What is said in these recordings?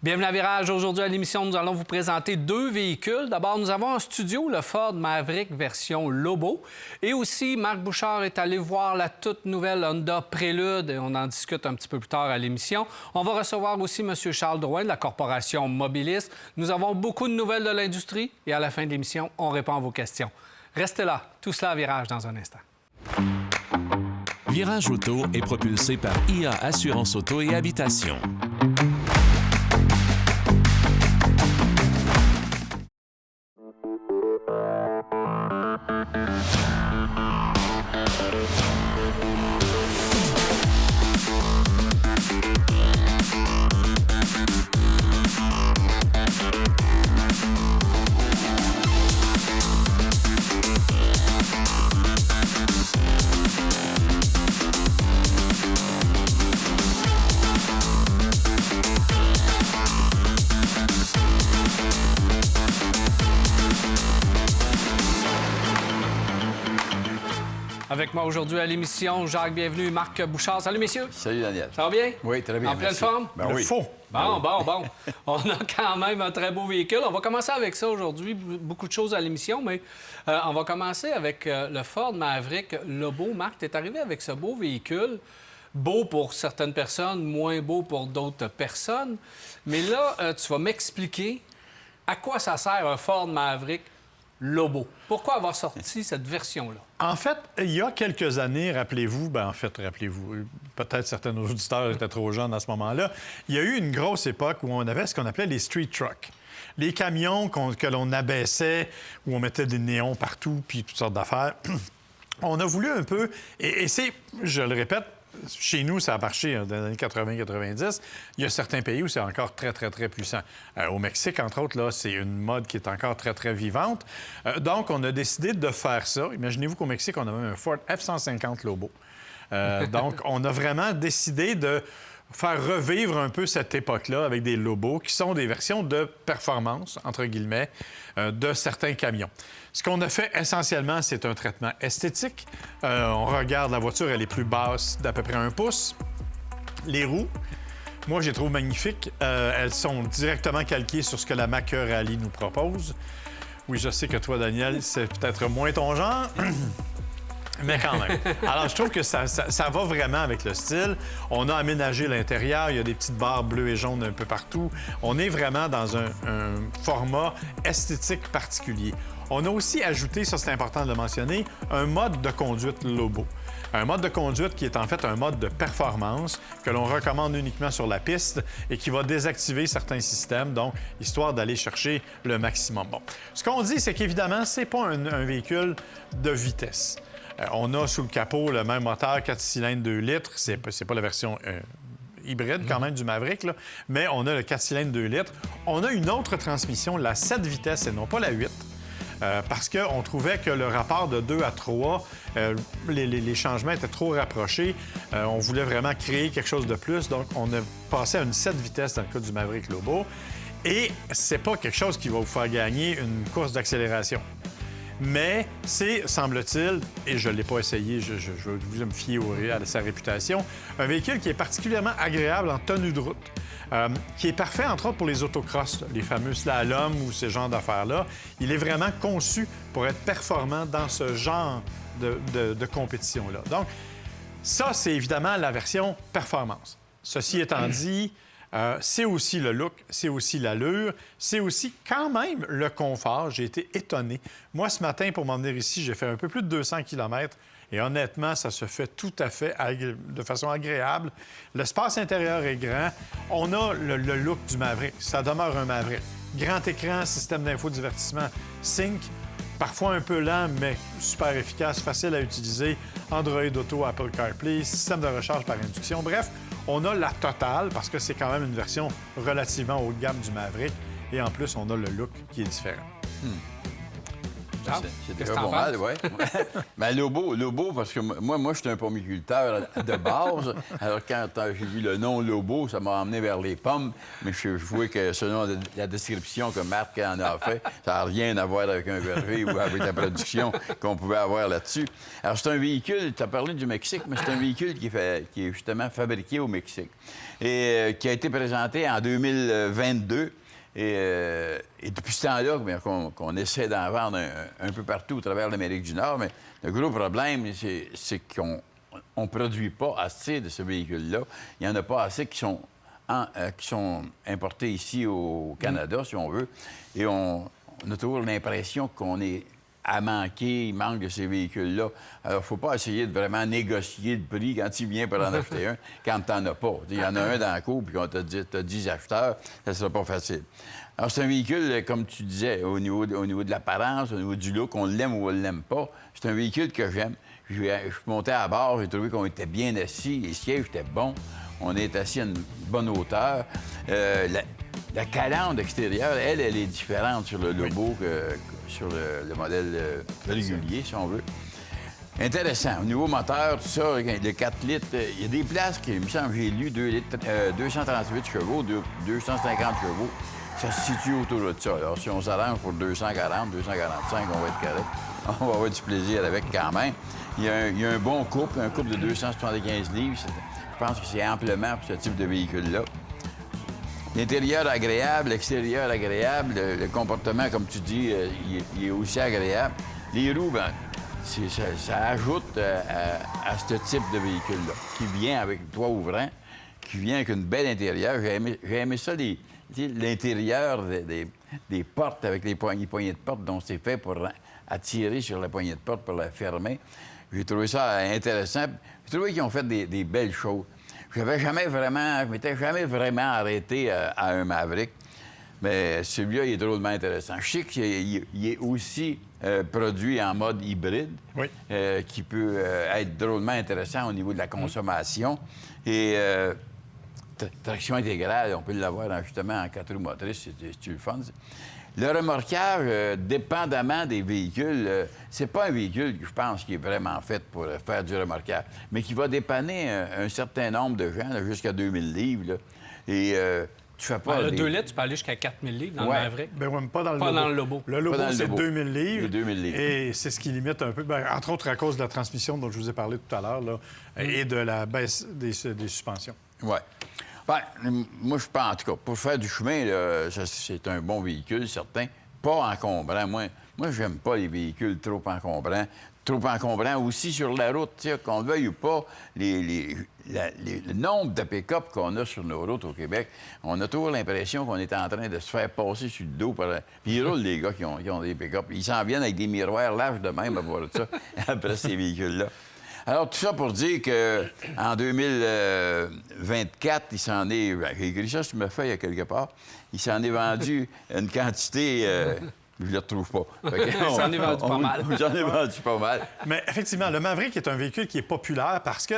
Bienvenue à Virage. Aujourd'hui à l'émission, nous allons vous présenter deux véhicules. D'abord, nous avons en studio le Ford Maverick version Lobo. Et aussi, Marc Bouchard est allé voir la toute nouvelle Honda Prélude et on en discute un petit peu plus tard à l'émission. On va recevoir aussi M. Charles Drouin de la corporation Mobilis. Nous avons beaucoup de nouvelles de l'industrie et à la fin de l'émission, on répond à vos questions. Restez là. Tout cela à Virage dans un instant. Virage Auto est propulsé par IA Assurance Auto et Habitation. Avec moi aujourd'hui à l'émission, Jacques, bienvenue, Marc Bouchard. Salut, messieurs. Salut, Daniel. Ça va bien? Oui, très bien. En pleine forme? Ben oui. Faux. Bon. On a quand même un très beau véhicule. On va commencer avec ça aujourd'hui. Beaucoup de choses à l'émission, mais on va commencer avec le Ford Maverick Lobo. Marc, tu es arrivé avec ce beau véhicule. Beau pour certaines personnes, moins beau pour d'autres personnes. Mais là, tu vas m'expliquer à quoi ça sert un Ford Maverick Lobo. Pourquoi avoir sorti cette version-là? En fait, il y a quelques années, rappelez-vous, peut-être certains de nos auditeurs étaient trop jeunes à ce moment-là, il y a eu une grosse époque où on avait ce qu'on appelait les street trucks. Les camions que l'on abaissait, où on mettait des néons partout, puis toutes sortes d'affaires. On a voulu un peu, et c'est, je le répète, chez nous, ça a marché dans les années 80-90. Il y a certains pays où c'est encore très, très, très puissant. Au Mexique, entre autres, là, c'est une mode qui est encore très, très vivante. Donc, on a décidé de faire ça. Imaginez-vous qu'au Mexique, on avait un Ford F-150 Lobo. Donc, on a vraiment décidé de faire revivre un peu cette époque-là avec des Lobos qui sont des versions de performance, entre guillemets, de certains camions. Ce qu'on a fait essentiellement, c'est un traitement esthétique. On regarde la voiture, elle est plus basse d'à peu près 1 pouce. Les roues, moi, je les trouve magnifiques. Elles sont directement calquées sur ce que la Maca Rally nous propose. Oui, je sais que toi, Daniel, c'est peut-être moins ton genre. Mais quand même. Alors, je trouve que ça va vraiment avec le style. On a aménagé l'intérieur. Il y a des petites barres bleues et jaunes un peu partout. On est vraiment dans un format esthétique particulier. On a aussi ajouté, ça c'est important de le mentionner, un mode de conduite Lobo. Un mode de conduite qui est en fait un mode de performance que l'on recommande uniquement sur la piste et qui va désactiver certains systèmes, donc histoire d'aller chercher le maximum. Bon. Ce qu'on dit, c'est qu'évidemment, c'est pas un véhicule de vitesse. On a sous le capot le même moteur 4 cylindres 2 litres. C'est pas la version hybride quand même du Maverick, là, mais on a le 4 cylindres 2 litres. On a une autre transmission, la 7 vitesses et non pas la 8. Parce qu'on trouvait que le rapport de 2 à 3, les changements étaient trop rapprochés. On voulait vraiment créer quelque chose de plus. Donc, on a passé à une 7 vitesses dans le cas du Maverick Lobo. Et c'est pas quelque chose qui va vous faire gagner une course d'accélération. Mais c'est, semble-t-il, et je ne l'ai pas essayé, je vais vous me fier à sa réputation, un véhicule qui est particulièrement agréable en tenue de route, qui est parfait, entre autres, pour les autocross, les fameux slaloms ou ce genre d'affaires-là. Il est vraiment conçu pour être performant dans ce genre de compétition-là. Donc, ça, c'est évidemment la version performance. Ceci étant dit, c'est aussi le look, c'est aussi l'allure, c'est aussi quand même le confort. J'ai été étonné. Moi, ce matin, pour m'en venir ici, j'ai fait un peu plus de 200 km et honnêtement, ça se fait tout à fait de façon agréable. L'espace intérieur est grand. On a le look du Maverick. Ça demeure un Maverick. Grand écran, système d'infodivertissement Sync. Parfois un peu lent, mais super efficace, facile à utiliser. Android Auto, Apple CarPlay, système de recharge par induction. Bref, on a la totale parce que c'est quand même une version relativement haut de gamme du Maverick. Et en plus, on a le look qui est différent. Charles, C'est qu'est-ce déjà que t'en pas mal, penses? oui. Mais Lobo, parce que moi, je suis un pomiculteur de base. Alors, quand j'ai vu le nom Lobo, ça m'a emmené vers les pommes. Mais je vois que selon la description que Marc en a fait, ça n'a rien à voir avec un verger ou avec la production qu'on pouvait avoir là-dessus. Alors, c'est un véhicule, tu as parlé du Mexique, mais c'est un véhicule qui est justement fabriqué au Mexique et qui a été présenté en 2022. Et depuis ce temps-là, qu'on essaie d'en vendre un peu partout au travers de l'Amérique du Nord, mais le gros problème, c'est qu'on ne produit pas assez de ce véhicule-là. Il n'y en a pas assez qui sont importés ici au Canada, si on veut. Et on a toujours l'impression qu'on est à manquer, il manque de ces véhicules-là. Alors, il ne faut pas essayer de vraiment négocier le prix quand il vient pour en acheter un, quand tu n'en as pas. Il y en a un dans le cours, puis qu'on t'a dit, tu as 10 acheteurs, ça ne sera pas facile. Alors, c'est un véhicule, comme tu disais, au niveau de l'apparence, au niveau du look, on l'aime ou on ne l'aime pas. C'est un véhicule que j'aime. Je suis monté à bord, j'ai trouvé qu'on était bien assis, les sièges étaient bons, on est assis à une bonne hauteur. La calandre extérieure, elle est différente sur le Lobo que sur le modèle régulier, si on veut. Intéressant. Au niveau moteur, tout ça, le 4 litres, il y a des places qui, il me semble, j'ai lu 238 chevaux, 250 chevaux. Ça se situe autour de ça. Alors, si on s'arrange pour 240, 245, on va être correct. On va avoir du plaisir avec quand même. Il y a un bon couple, un couple de 275 livres. Je pense que c'est amplement pour ce type de véhicule-là. L'intérieur agréable, l'extérieur agréable, le comportement, comme tu dis, il est aussi agréable. Les roues, bien, ça ajoute à ce type de véhicule-là, qui vient avec le toit ouvrant, qui vient avec une belle intérieure. J'ai aimé ça, l'intérieur des portes avec les poignées de porte dont c'est fait pour attirer sur la poignée de porte pour la fermer. J'ai trouvé ça intéressant. J'ai trouvé qu'ils ont fait des belles choses. Je m'étais jamais vraiment arrêté à un Maverick, mais celui-là, il est drôlement intéressant. Je sais qu'il est aussi produit en mode hybride, oui. Qui peut être drôlement intéressant au niveau de la consommation. Et traction intégrale, on peut l'avoir justement en 4 roues motrices, c'est le fun. Le remorquage, dépendamment des véhicules, c'est pas un véhicule que je pense qui est vraiment fait pour faire du remorquage, mais qui va dépanner un certain nombre de gens, jusqu'à 2000 livres. Là. Et tu fais pas... Le 2 litres, tu peux aller jusqu'à 4000 livres dans le Maverick. Ben oui, mais pas dans le Pas Lobo. dans le Lobo. Le Lobo, c'est Lobo. 2000 livres. C'est 2000 livres. Et c'est ce qui limite un peu, entre autres à cause de la transmission dont je vous ai parlé tout à l'heure, là, et de la baisse des suspensions. Oui. Ben, moi, je pense, en tout cas, pour faire du chemin, là, c'est un bon véhicule, certain. Pas encombrant. Moi, j'aime pas les véhicules trop encombrants. Trop encombrants aussi sur la route. Qu'on le veuille ou pas, le nombre de pick-up qu'on a sur nos routes au Québec, on a toujours l'impression qu'on est en train de se faire passer sur le dos. Puis ils roulent, les gars qui ont des pick-up. Ils s'en viennent avec des miroirs larges de même à voir ça, après ces véhicules-là. Alors, tout ça pour dire qu'en 2024, il s'en est... J'ai écrit ça sur ma feuille à quelque part. Il s'en est vendu une quantité... je ne le retrouve pas. J'en ai vendu pas mal. J'en ai vendu pas mal. Mais effectivement, le Maverick est un véhicule qui est populaire parce que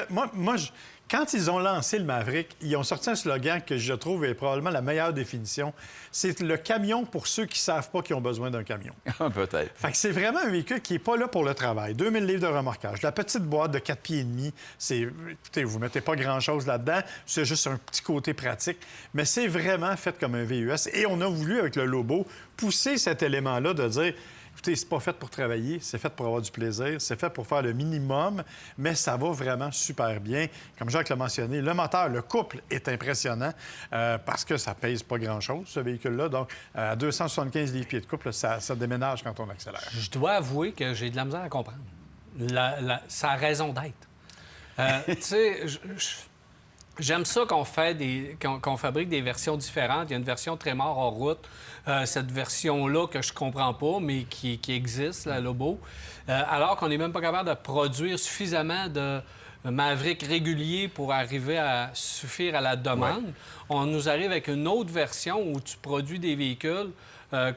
quand ils ont lancé le Maverick, ils ont sorti un slogan que je trouve est probablement la meilleure définition. C'est le camion pour ceux qui ne savent pas qu'ils ont besoin d'un camion. Peut-être. Fait que c'est vraiment un véhicule qui n'est pas là pour le travail. 2000 livres de remorquage. La petite boîte de 4 pieds et demi, écoutez, vous ne mettez pas grand-chose là-dedans. C'est juste un petit côté pratique. Mais c'est vraiment fait comme un VUS. Et on a voulu, avec le Lobo, pousser cet élément-là de dire... Écoutez, c'est pas fait pour travailler, c'est fait pour avoir du plaisir, c'est fait pour faire le minimum, mais ça va vraiment super bien. Comme Jacques l'a mentionné, le moteur, le couple est impressionnant parce que ça pèse pas grand-chose, ce véhicule-là. Donc, à 275 livres-pieds de couple, ça déménage quand on accélère. Je dois avouer que j'ai de la misère à comprendre. Ça a raison d'être. Tu sais, j'aime ça qu'on fabrique des versions différentes. Il y a une version très mort en route. Cette version-là que je comprends pas, mais qui existe, la Lobo. Alors qu'on n'est même pas capable de produire suffisamment de Maverick réguliers pour arriver à suffire à la demande. Ouais. On nous arrive avec une autre version où tu produis des véhicules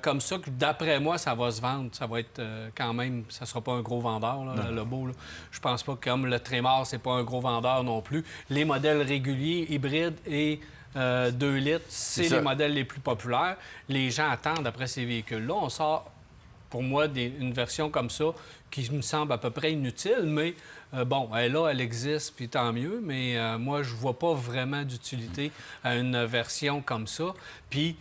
comme ça, que d'après moi, ça va se vendre. Ça va être quand même... Ça sera pas un gros vendeur, là, le Lobo. Là. Je pense pas que comme le Trémor, c'est pas un gros vendeur non plus. Les modèles réguliers, hybrides et 2 litres, c'est les modèles les plus populaires. Les gens attendent après ces véhicules-là. On sort pour moi une version comme ça qui me semble à peu près inutile, mais bon, elle est là, elle existe, puis tant mieux, mais moi, je vois pas vraiment d'utilité à une version comme ça. Puis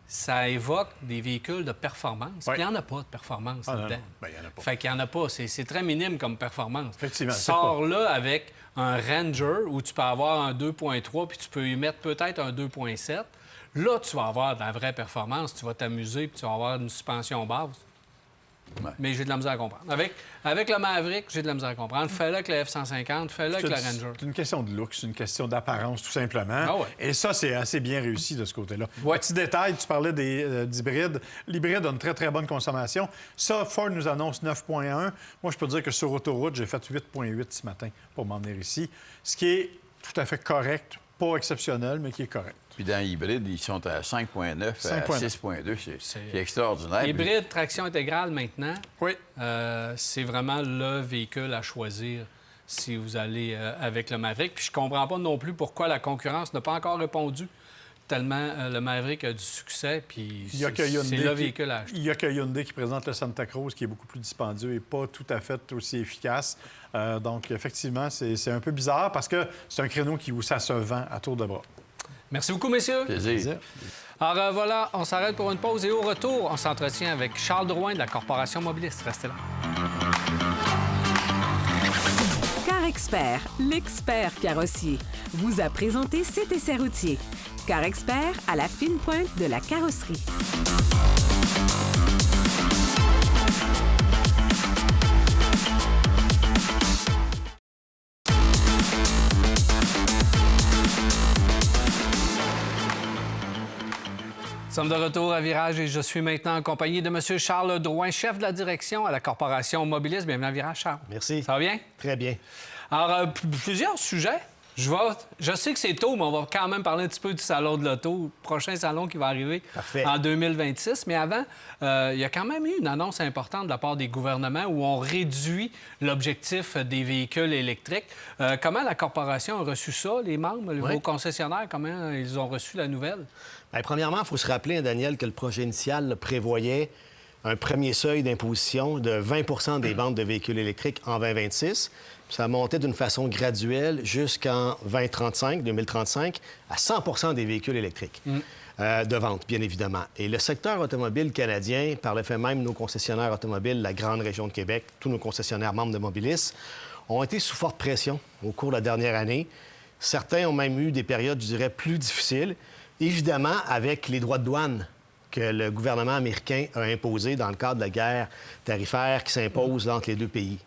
ça évoque des véhicules de performance. Oui. Il n'y en a pas de performance Ah, non, là-dedans. non. Ben, il y en a pas. Fait qu'il n'y en a pas. C'est très minime comme performance. Effectivement, c'est Sors là avec un Ranger où tu peux avoir un 2.3 puis tu peux y mettre peut-être un 2.7. Là, tu vas avoir de la vraie performance. Tu vas t'amuser puis tu vas avoir une suspension basse. Ouais. Mais j'ai de la misère à comprendre. Avec le Maverick, j'ai de la misère à comprendre. Fais-le avec le F-150, fais-le avec le Ranger. C'est une question de look, c'est une question d'apparence, tout simplement. Ah ouais. Et ça, c'est assez bien réussi de ce côté-là. Ouais. Petit détail, tu parlais d'hybrides. L'hybride a une très, très bonne consommation. Ça, Ford nous annonce 9,1. Moi, je peux dire que sur autoroute, j'ai fait 8,8 ce matin pour m'en venir ici. Ce qui est tout à fait correct. Pas exceptionnel, mais qui est correct. Puis dans l'hybride, ils sont à 5,9 à 6,2. C'est extraordinaire. Hybride, traction intégrale maintenant. Oui. C'est vraiment le véhicule à choisir si vous allez avec le Maverick. Puis je comprends pas non plus pourquoi la concurrence n'a pas encore répondu tellement le Maverick a du succès. Puis Il y a que c'est le véhicule à acheter. Il y a que Hyundai qui présente le Santa Cruz, qui est beaucoup plus dispendieux et pas tout à fait aussi efficace. Donc, effectivement, c'est un peu bizarre parce que c'est un créneau où ça se vend à tour de bras. Merci beaucoup, messieurs. Plaisir. Alors voilà, on s'arrête pour une pause et au retour, on s'entretient avec Charles Drouin de la Corporation Mobilis. Restez là. Car Expert, l'expert carrossier, vous a présenté cet essai routier. Car Expert à la fine pointe de la carrosserie. Nous sommes de retour à Virage et je suis maintenant en compagnie de M. Charles Drouin, chef de la direction à la Corporation Mobilis. Bienvenue à Virage, Charles. Merci. Ça va bien? Très bien. Alors, plusieurs sujets. Je sais que c'est tôt, mais on va quand même parler un petit peu du Salon de l'Auto, prochain salon qui va arriver Parfait. en 2026. Mais avant, il y a quand même eu une annonce importante de la part des gouvernements où on réduit l'objectif des véhicules électriques. Comment la Corporation a reçu ça, les membres, vos concessionnaires, comment ils ont reçu la nouvelle? Bien, premièrement, il faut se rappeler, Daniel, que le projet initial prévoyait un premier seuil d'imposition de 20 des ventes de véhicules électriques en 2026. Puis ça montait d'une façon graduelle jusqu'en 2035 à 100 des véhicules électriques de vente, bien évidemment. Et le secteur automobile canadien, par le fait même, nos concessionnaires automobiles, la grande région de Québec, tous nos concessionnaires membres de Mobilis, ont été sous forte pression au cours de la dernière année. Certains ont même eu des périodes, je dirais, plus difficiles, évidemment avec les droits de douane que le gouvernement américain a imposés dans le cadre de la guerre tarifaire qui s'impose entre les deux pays.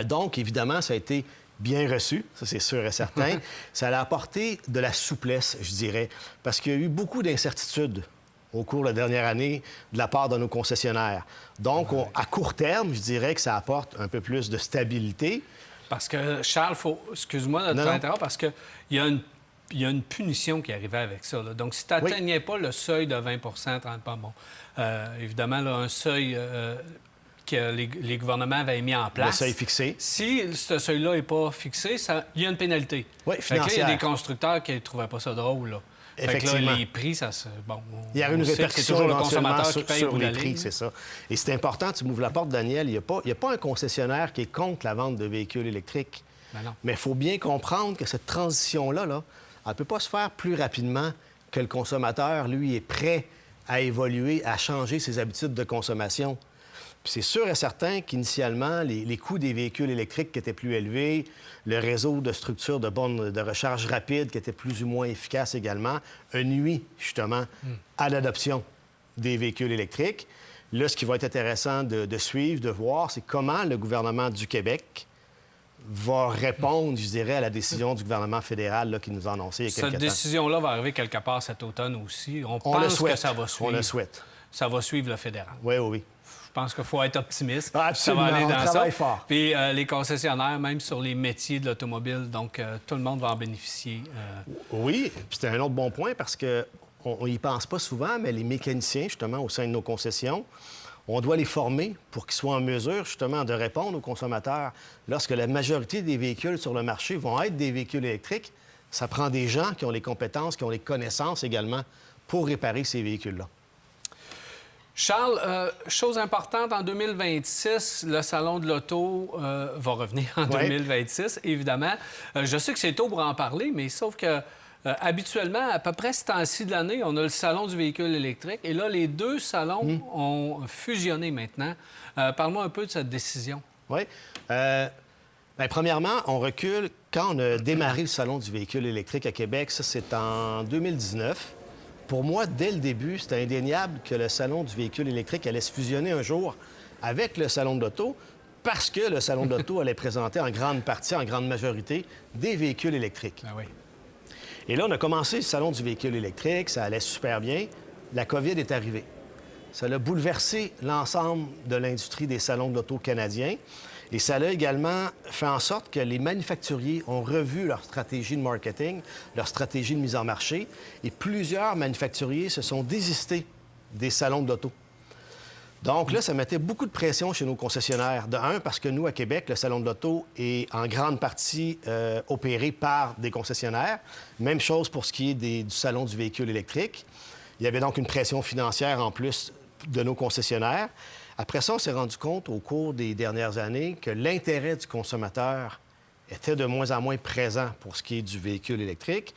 Donc, évidemment, ça a été bien reçu, ça c'est sûr et certain. Ça a apporté de la souplesse, je dirais, parce qu'il y a eu beaucoup d'incertitudes au cours de la dernière année de la part de nos concessionnaires. Donc, à court terme, je dirais que ça apporte un peu plus de stabilité. Parce que, Charles, excuse-moi de t'interrompre, parce qu'il y a une punition qui arrivait avec ça. Là. Donc, si tu n'atteignais pas le seuil de 20 30 bon, évidemment, là, un seuil que les gouvernements avaient mis en place. Le seuil fixé. Si ce seuil-là n'est pas fixé, il y a une pénalité. Oui, fait que là, il y a financière. des constructeurs qui ne trouvaient pas ça drôle. Là. Fait que là, Effectivement. les prix, ça se... Bon, Il y a une on sait que c'est répercussion toujours le éventuellement consommateur qui paye sur au bout de les la prix, ligne. c'est ça. Et c'est important, tu m'ouvres la porte, Daniel, il n'y a pas un concessionnaire qui est contre la vente de véhicules électriques. Ben non. Mais il faut bien comprendre que cette transition-là, elle ne peut pas se faire plus rapidement que le consommateur, lui, est prêt à évoluer, à changer ses habitudes de consommation. Puis c'est sûr et certain qu'initialement, les coûts des véhicules électriques qui étaient plus élevés, le réseau de structures de recharge rapide qui était plus ou moins efficace également, a nuit justement à l'adoption des véhicules électriques. Là, ce qui va être intéressant de suivre, de voir, c'est comment le gouvernement du Québec va répondre, je dirais, à la décision du gouvernement fédéral là, qui nous a annoncé il y a quelques Cette temps. décision-là va arriver quelque part cet automne aussi. On On le pense souhaite. que ça va suivre. On le souhaite. Ça va suivre le fédéral. Oui, oui, oui. Je pense qu'il faut être optimiste. Ah, absolument, Ça va aller on dans travaille ça. fort. Puis les concessionnaires, même sur les métiers de l'automobile, donc tout le monde va en bénéficier. Oui, puis c'est un autre bon point parce qu'on n'y pense pas souvent, mais les mécaniciens, justement, au sein de nos concessions, on doit les former pour qu'ils soient en mesure, justement, de répondre aux consommateurs. Lorsque la majorité des véhicules sur le marché vont être des véhicules électriques, ça prend des gens qui ont les compétences, qui ont les connaissances également pour réparer ces véhicules-là. Charles, chose importante, en 2026, le Salon de l'Auto va revenir en 2026, évidemment. Je sais que c'est tôt pour en parler, mais sauf que habituellement, à peu près ce temps-ci de l'année, on a le Salon du véhicule électrique. Et là, les deux salons ont fusionné maintenant. Parle-moi un peu de cette décision. Oui. Bien, premièrement, on recule. Quand on a démarré le Salon du véhicule électrique à Québec, ça, c'est en 2019. Pour moi, dès le début, c'était indéniable que le Salon du véhicule électrique allait se fusionner un jour avec le Salon de l'Auto parce que le Salon de l'Auto allait présenter en grande partie, en grande majorité, des véhicules électriques. Ah oui. Et là, on a commencé le Salon du véhicule électrique, ça allait super bien. La COVID est arrivée. Ça a bouleversé l'ensemble de l'industrie des salons de l'auto canadiens. Et ça a également fait en sorte que les manufacturiers ont revu leur stratégie de marketing, leur stratégie de mise en marché, et plusieurs manufacturiers se sont désistés des salons de l'auto. Donc là, ça mettait beaucoup de pression chez nos concessionnaires. De un, parce que nous, à Québec, le Salon de l'Auto est en grande partie opéré par des concessionnaires. Même chose pour ce qui est du Salon du véhicule électrique. Il y avait donc une pression financière en plus de nos concessionnaires. Après ça, on s'est rendu compte au cours des dernières années que l'intérêt du consommateur était de moins en moins présent pour ce qui est du véhicule électrique.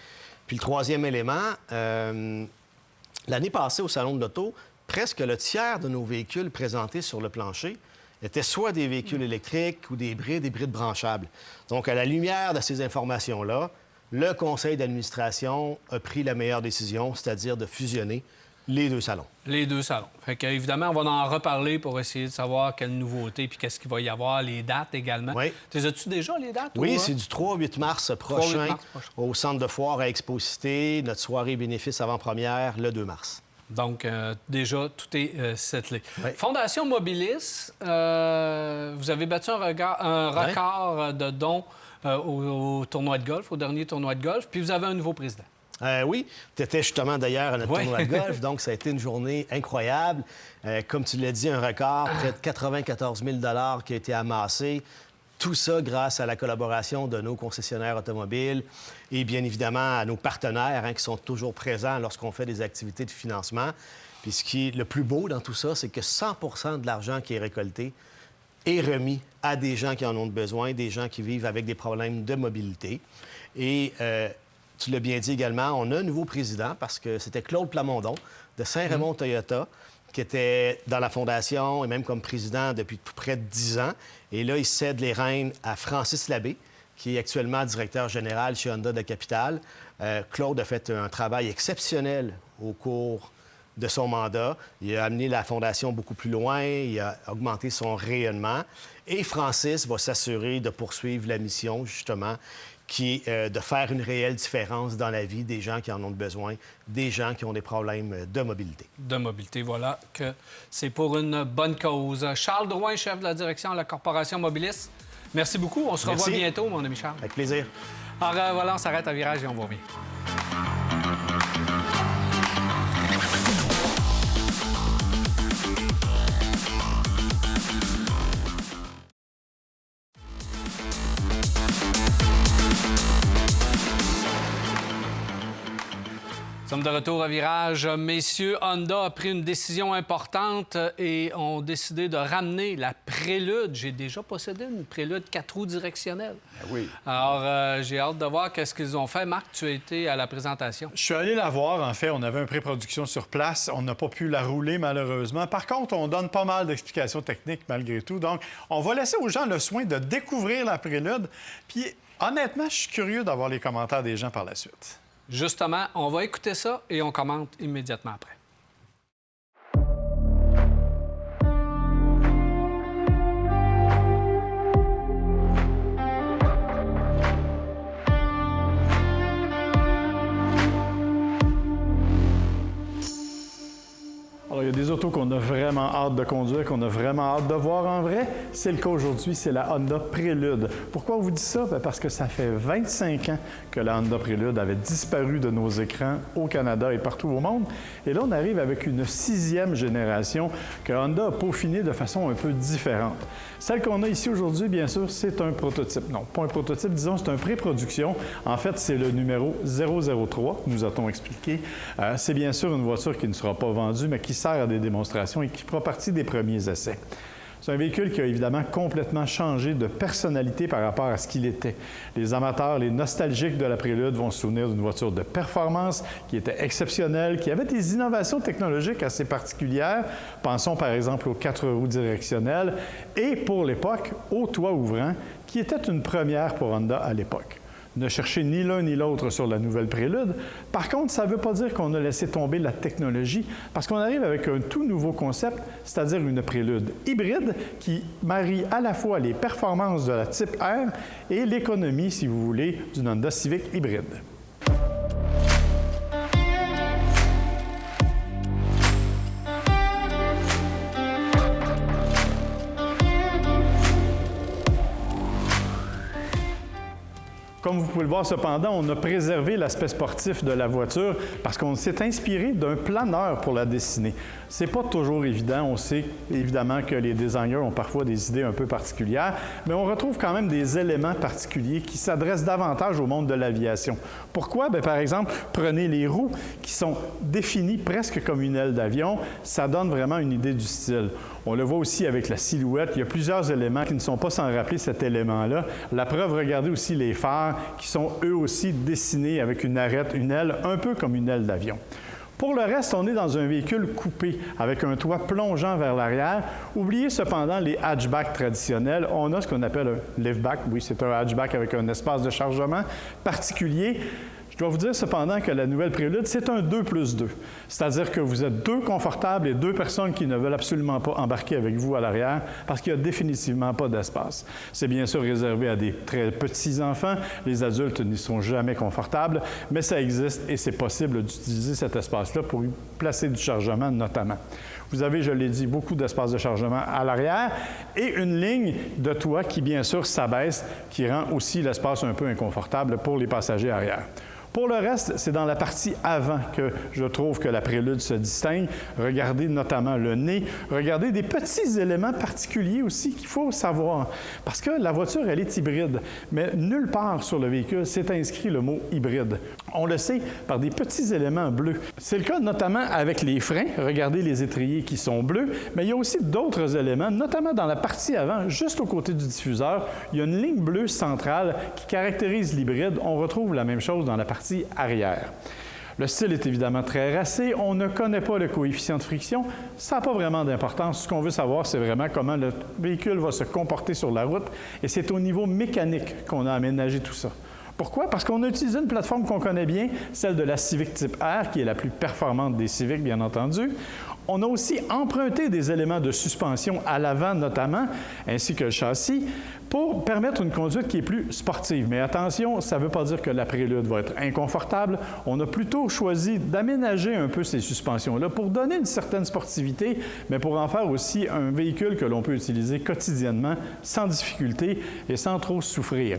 Puis le troisième élément, l'année passée au Salon de l'Auto, presque le tiers de nos véhicules présentés sur le plancher étaient soit des véhicules électriques ou des hybrides branchables. Donc, à la lumière de ces informations-là, le conseil d'administration a pris la meilleure décision, c'est-à-dire de fusionner les deux salons. Les deux salons. Fait qu'évidemment, on va en reparler pour essayer de savoir quelles nouveautés puis qu'est-ce qu'il va y avoir, les dates également. Oui. As-tu déjà les dates? Oui, ou... c'est du 3-8 mars prochain au Centre de foire à Expo-Cité. Notre soirée bénéfice avant-première, le 2 mars. Donc, déjà, tout est settlé. Oui. Fondation Mobilis, vous avez battu un record de dons au tournoi de golf, au dernier tournoi de golf, puis vous avez un nouveau président. Oui, tu étais justement d'ailleurs à notre tournoi de golf, donc ça a été une journée incroyable. Comme tu l'as dit, un record, près de 94 000 qui a été amassé. Tout ça grâce à la collaboration de nos concessionnaires automobiles et bien évidemment à nos partenaires qui sont toujours présents lorsqu'on fait des activités de financement. Puis ce qui est le plus beau dans tout ça, c'est que 100 de l'argent qui est récolté est remis à des gens qui en ont besoin, des gens qui vivent avec des problèmes de mobilité. Et tu l'as bien dit également, on a un nouveau président parce que c'était Claude Plamondon de Saint-Raymond Toyota qui était dans la fondation et même comme président depuis tout près de 10 ans. Et là, il cède les rênes à Francis Labbé, qui est actuellement directeur général chez Honda de Capitale. Claude a fait un travail exceptionnel au cours de son mandat. Il a amené la fondation beaucoup plus loin, il a augmenté son rayonnement. Et Francis va s'assurer de poursuivre la mission, justement, qui est de faire une réelle différence dans la vie des gens qui en ont besoin, des gens qui ont des problèmes de mobilité. De mobilité, voilà, que c'est pour une bonne cause. Charles Drouin, chef de la direction de la Corporation Mobilis, merci beaucoup. On se revoit bientôt, mon ami Charles. Avec plaisir. Alors voilà, on s'arrête à Virage et on vous revient. Nous sommes de retour à Virage. Messieurs, Honda a pris une décision importante et ont décidé de ramener la Prélude. J'ai déjà possédé une Prélude 4 roues directionnelle. Oui. Alors, j'ai hâte de voir qu'est-ce qu'ils ont fait. Marc, tu as été à la présentation. Je suis allé la voir. En fait, on avait une pré-production sur place. On n'a pas pu la rouler, malheureusement. Par contre, on donne pas mal d'explications techniques, malgré tout. Donc, on va laisser aux gens le soin de découvrir la Prélude. Puis, honnêtement, je suis curieux d'avoir les commentaires des gens par la suite. Justement, on va écouter ça et on commente immédiatement après. Alors, il y a des autos qu'on a vraiment hâte de conduire, qu'on a vraiment hâte de voir en vrai. C'est le cas aujourd'hui, c'est la Honda Prélude. Pourquoi on vous dit ça? Bien, parce que ça fait 25 ans que la Honda Prélude avait disparu de nos écrans au Canada et partout au monde. Et là, on arrive avec une 6e génération que Honda a peaufinée de façon un peu différente. Celle qu'on a ici aujourd'hui, bien sûr, c'est un prototype. Non, pas un prototype, disons, c'est un pré-production. En fait, c'est le numéro 003, nous a-t-on expliqué. C'est bien sûr une voiture qui ne sera pas vendue, mais qui sert à des démonstrations et qui fera partie des premiers essais. C'est un véhicule qui a évidemment complètement changé de personnalité par rapport à ce qu'il était. Les amateurs, les nostalgiques de la Prélude vont se souvenir d'une voiture de performance qui était exceptionnelle, qui avait des innovations technologiques assez particulières. Pensons par exemple aux 4 roues directionnelles et pour l'époque, au toit ouvrant, qui était une première pour Honda à l'époque. Ne cherchez ni l'un ni l'autre sur la nouvelle Prélude. Par contre, ça ne veut pas dire qu'on a laissé tomber la technologie, parce qu'on arrive avec un tout nouveau concept, c'est-à-dire une Prélude hybride qui marie à la fois les performances de la Type R et l'économie, si vous voulez, d'une Honda Civic hybride. Comme vous pouvez le voir, cependant, on a préservé l'aspect sportif de la voiture parce qu'on s'est inspiré d'un planeur pour la dessiner. C'est pas toujours évident. On sait évidemment que les designers ont parfois des idées un peu particulières, mais on retrouve quand même des éléments particuliers qui s'adressent davantage au monde de l'aviation. Pourquoi? Bien, par exemple, prenez les roues qui sont définies presque comme une aile d'avion. Ça donne vraiment une idée du style. On le voit aussi avec la silhouette. Il y a plusieurs éléments qui ne sont pas sans rappeler cet élément-là. La preuve, regardez aussi les phares qui sont eux aussi dessinés avec une arête, une aile, un peu comme une aile d'avion. Pour le reste, on est dans un véhicule coupé avec un toit plongeant vers l'arrière. Oubliez cependant les hatchbacks traditionnels. On a ce qu'on appelle un liftback. Oui, c'est un hatchback avec un espace de chargement particulier. Je dois vous dire cependant que la nouvelle Prélude, c'est un 2+2. C'est-à-dire que vous êtes 2 confortables et 2 personnes qui ne veulent absolument pas embarquer avec vous à l'arrière parce qu'il n'y a définitivement pas d'espace. C'est bien sûr réservé à des très petits enfants. Les adultes n'y sont jamais confortables, mais ça existe et c'est possible d'utiliser cet espace-là pour y placer du chargement notamment. Vous avez, je l'ai dit, beaucoup d'espace de chargement à l'arrière et une ligne de toit qui, bien sûr, s'abaisse, qui rend aussi l'espace un peu inconfortable pour les passagers arrière. Pour le reste, c'est dans la partie avant que je trouve que la Prélude se distingue. Regardez notamment le nez. Regardez des petits éléments particuliers aussi qu'il faut savoir. Parce que la voiture, elle est hybride, mais nulle part sur le véhicule s'est inscrit le mot hybride. On le sait par des petits éléments bleus. C'est le cas notamment avec les freins. Regardez les étriers qui sont bleus, mais il y a aussi d'autres éléments, notamment dans la partie avant, juste au côté du diffuseur. Il y a une ligne bleue centrale qui caractérise l'hybride. On retrouve la même chose dans la partie arrière. Le style est évidemment très racé. On ne connaît pas le coefficient de friction. Ça n'a pas vraiment d'importance. Ce qu'on veut savoir, c'est vraiment comment le véhicule va se comporter sur la route. Et c'est au niveau mécanique qu'on a aménagé tout ça. Pourquoi? Parce qu'on a utilisé une plateforme qu'on connaît bien, celle de la Civic Type R, qui est la plus performante des Civic, bien entendu. On a aussi emprunté des éléments de suspension à l'avant notamment, ainsi que le châssis, pour permettre une conduite qui est plus sportive. Mais attention, ça ne veut pas dire que la Prélude va être inconfortable. On a plutôt choisi d'aménager un peu ces suspensions-là pour donner une certaine sportivité, mais pour en faire aussi un véhicule que l'on peut utiliser quotidiennement sans difficulté et sans trop souffrir.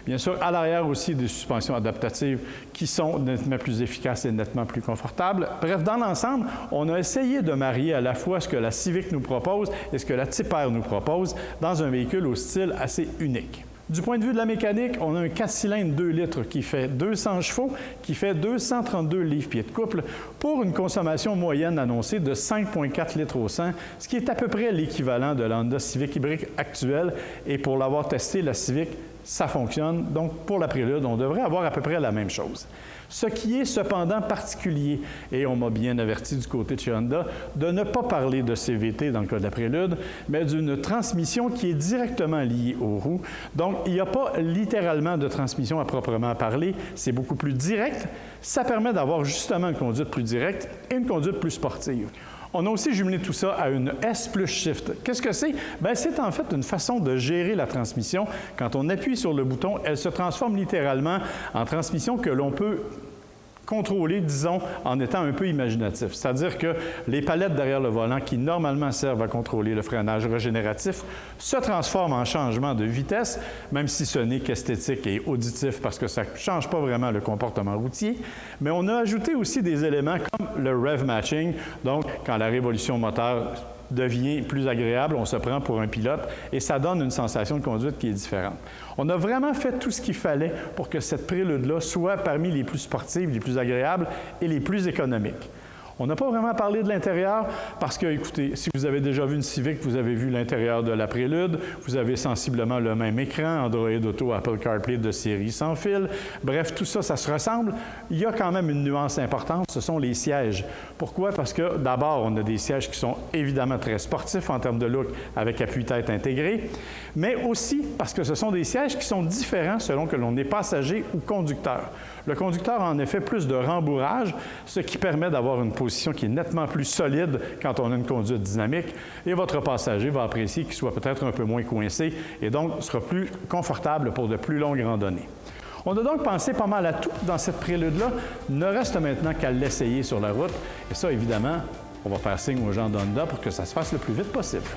Bien sûr, à l'arrière aussi, des suspensions adaptatives qui sont nettement plus efficaces et nettement plus confortables. Bref, dans l'ensemble, on a essayé de marier à la fois ce que la Civic nous propose et ce que la Type R nous propose dans un véhicule au style assez unique. Du point de vue de la mécanique, on a un 4 cylindres 2 litres qui fait 200 chevaux, qui fait 232 livres-pieds de couple, pour une consommation moyenne annoncée de 5,4 litres au 100, ce qui est à peu près l'équivalent de la Honda Civic hybride actuelle. Et pour l'avoir testé, la Civic, ça fonctionne. Donc, pour la Prélude, on devrait avoir à peu près la même chose. Ce qui est cependant particulier, et on m'a bien averti du côté de chez Honda, de ne pas parler de CVT dans le cas de la Prélude, mais d'une transmission qui est directement liée aux roues. Donc, il n'y a pas littéralement de transmission à proprement parler, c'est beaucoup plus direct. Ça permet d'avoir justement une conduite plus directe et une conduite plus sportive. On a aussi jumelé tout ça à une S plus Shift. Qu'est-ce que c'est? Bien, c'est en fait une façon de gérer la transmission. Quand on appuie sur le bouton, elle se transforme littéralement en transmission que l'on peut contrôler, disons, en étant un peu imaginatif. C'est-à-dire que les palettes derrière le volant qui normalement servent à contrôler le freinage régénératif se transforment en changement de vitesse, même si ce n'est qu'esthétique et auditif parce que ça ne change pas vraiment le comportement routier. Mais on a ajouté aussi des éléments comme le rev matching, donc quand la révolution moteur devient plus agréable, on se prend pour un pilote et ça donne une sensation de conduite qui est différente. On a vraiment fait tout ce qu'il fallait pour que cette Prélude-là soit parmi les plus sportives, les plus agréables et les plus économiques. On n'a pas vraiment parlé de l'intérieur parce que, écoutez, si vous avez déjà vu une Civic, vous avez vu l'intérieur de la Prélude, vous avez sensiblement le même écran, Android Auto, Apple CarPlay de série sans fil. Bref, tout ça, ça se ressemble. Il y a quand même une nuance importante, ce sont les sièges. Pourquoi? Parce que, d'abord, on a des sièges qui sont évidemment très sportifs en termes de look avec appui-tête intégré, mais aussi parce que ce sont des sièges qui sont différents selon que l'on est passager ou conducteur. Le conducteur a en effet plus de rembourrage, ce qui permet d'avoir une position qui est nettement plus solide quand on a une conduite dynamique, et votre passager va apprécier qu'il soit peut-être un peu moins coincé et donc sera plus confortable pour de plus longues randonnées. On a donc pensé pas mal à tout dans cette Prélude-là. Ne reste maintenant qu'à l'essayer sur la route. Et ça, évidemment, on va faire signe aux gens d'Honda pour que ça se fasse le plus vite possible.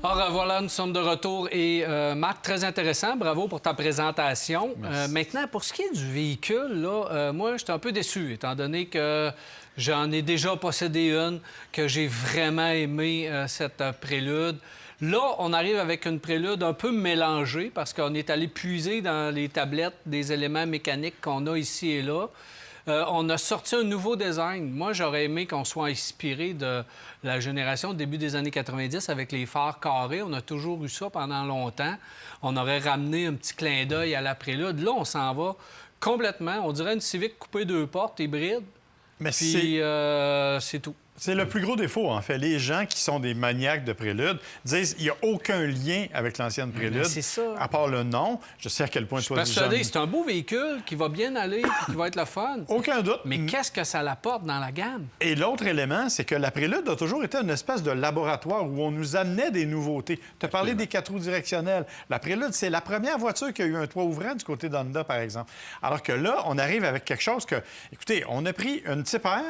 Alors voilà, nous sommes de retour et Marc, très intéressant. Bravo pour ta présentation. Maintenant, pour ce qui est du véhicule, là, moi, j'étais un peu déçu, étant donné que j'en ai déjà possédé une, que j'ai vraiment aimé cette Prélude. Là, on arrive avec une Prélude un peu mélangée parce qu'on est allé puiser dans les tablettes des éléments mécaniques qu'on a ici et là. On a sorti un nouveau design. Moi, j'aurais aimé qu'on soit inspiré de la génération début des années 90 avec les phares carrés. On a toujours eu ça pendant longtemps. On aurait ramené un petit clin d'œil à la Prélude. Là, on s'en va complètement. On dirait une Civic coupée 2 portes, hybride. Mais Puis, c'est tout. C'est le plus gros défaut, en fait. Les gens qui sont des maniaques de Prélude disent qu'il n'y a aucun lien avec l'ancienne Prélude. C'est ça. À part le nom. Je sais à quel point toi, Persuadé, c'est un beau véhicule qui va bien aller et qui va être le fun. Aucun doute. Mais qu'est-ce que ça l'apporte dans la gamme? Et l'autre élément, c'est que la Prélude a toujours été une espèce de laboratoire où on nous amenait des nouveautés. Tu as parlé des 4 roues directionnelles. La Prélude, c'est la première voiture qui a eu un toit ouvrant du côté d'Honda, par exemple. Alors que là, on arrive avec quelque chose que... Écoutez, on a pris une Type R,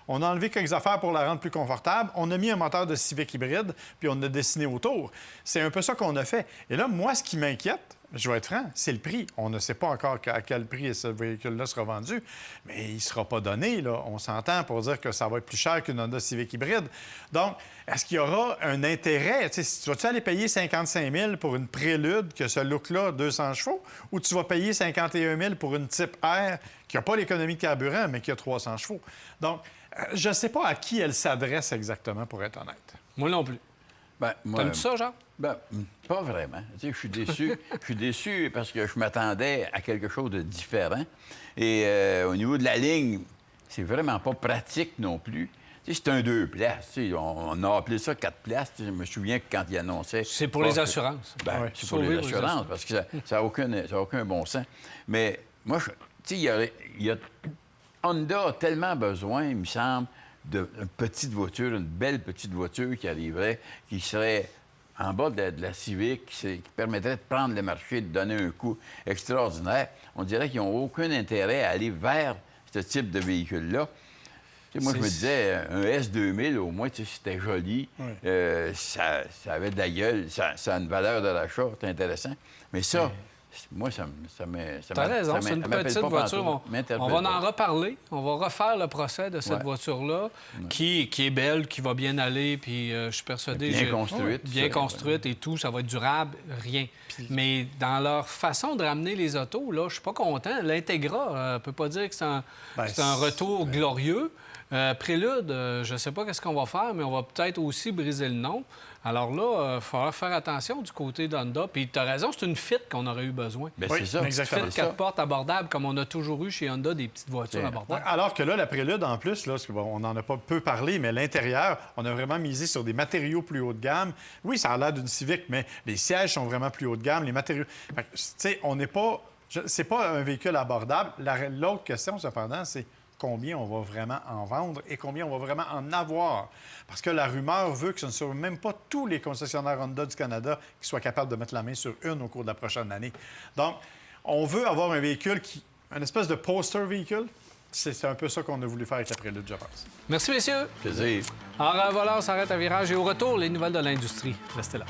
on a enlevé quelques affaires pour la rendre plus confortable. On a mis un moteur de Civic hybride, puis on a dessiné autour. C'est un peu ça qu'on a fait. Et là, moi, ce qui m'inquiète, je vais être franc, c'est le prix. On ne sait pas encore à quel prix ce véhicule-là sera vendu, mais il ne sera pas donné, là. On s'entend pour dire que ça va être plus cher qu'une Honda Civic hybride. Donc, est-ce qu'il y aura un intérêt? Tu vas-tu aller payer 55 000 pour une Prélude qui a ce look-là, 200 chevaux, ou tu vas payer 51 000 pour une Type R qui n'a pas l'économie de carburant, mais qui a 300 chevaux? Donc, je ne sais pas à qui elle s'adresse exactement, pour être honnête. Moi non plus. T'aimes-tu ça, Jean? Pas vraiment. Tu sais, je suis déçu. Je suis déçu parce que je m'attendais à quelque chose de différent. Et au niveau de la ligne, c'est vraiment pas pratique non plus. Tu sais, c'est un 2 places. Tu sais, on a appelé ça 4 places. Tu sais, je me souviens que quand il annonçait... C'est pour les assurances. C'est pour les assurances, parce que ça n'a aucun bon sens. Mais moi, tu sais, Honda a tellement besoin, il me semble, d'une petite voiture, une belle petite voiture qui arriverait, qui serait en bas de la Civic, qui permettrait de prendre le marché, de donner un coup extraordinaire. On dirait qu'ils n'ont aucun intérêt à aller vers ce type de véhicule-là. Tu sais, moi, je me disais, un S2000, au moins, tu sais, c'était joli, ça avait de la gueule, ça a une valeur de l'achat, c'est intéressant. Mais ça... Moi, ça T'as raison, c'est une petite voiture. On va en reparler. On va refaire le procès de cette voiture-là, qui est belle, qui va bien aller, puis je suis persuadé... Bien construite. Bien construite et tout, ça va être durable, rien. Mais dans leur façon de ramener les autos, là, je suis pas content. L'Integra, on peut pas dire que c'est un retour glorieux. Prélude, je ne sais pas qu'est-ce qu'on va faire, mais on va peut-être aussi briser le nom. Alors là, il faudra faire attention du côté d'Honda. Puis tu as raison, c'est une Fit qu'on aurait eu besoin. Bien, c'est ça. Exactement. Fit 4 portes abordables, comme on a toujours eu chez Honda, des petites voitures abordables. Ouais, alors que là, la Prélude, en plus, là, on n'en a pas peu parlé, mais l'intérieur, on a vraiment misé sur des matériaux plus haut de gamme. Oui, ça a l'air d'une Civic, mais les sièges sont vraiment plus haut de gamme. Les matériaux... Tu sais, on n'est pas... C'est pas un véhicule abordable. L'autre question, cependant, c'est combien on va vraiment en vendre et combien on va vraiment en avoir. Parce que la rumeur veut que ce ne soient même pas tous les concessionnaires Honda du Canada qui soient capables de mettre la main sur une au cours de la prochaine année. Donc, on veut avoir un véhicule un espèce de poster véhicule. C'est un peu ça qu'on a voulu faire avec la Prélude, je pense. Merci, messieurs. Plaisir. Alors voilà, on s'arrête à virage. Et au retour, les nouvelles de l'industrie. Restez là.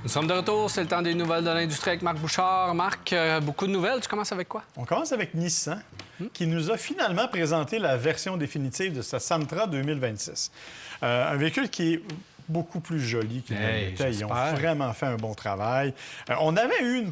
Nous sommes de retour, c'est le temps des nouvelles de l'industrie avec Marc Bouchard. Marc, beaucoup de nouvelles. Tu commences avec quoi? On commence avec Nissan, qui nous a finalement présenté la version définitive de sa Sentra 2026. Un véhicule qui est beaucoup plus joli qu'il ne l'était. Ils ont vraiment fait un bon travail. On avait eu un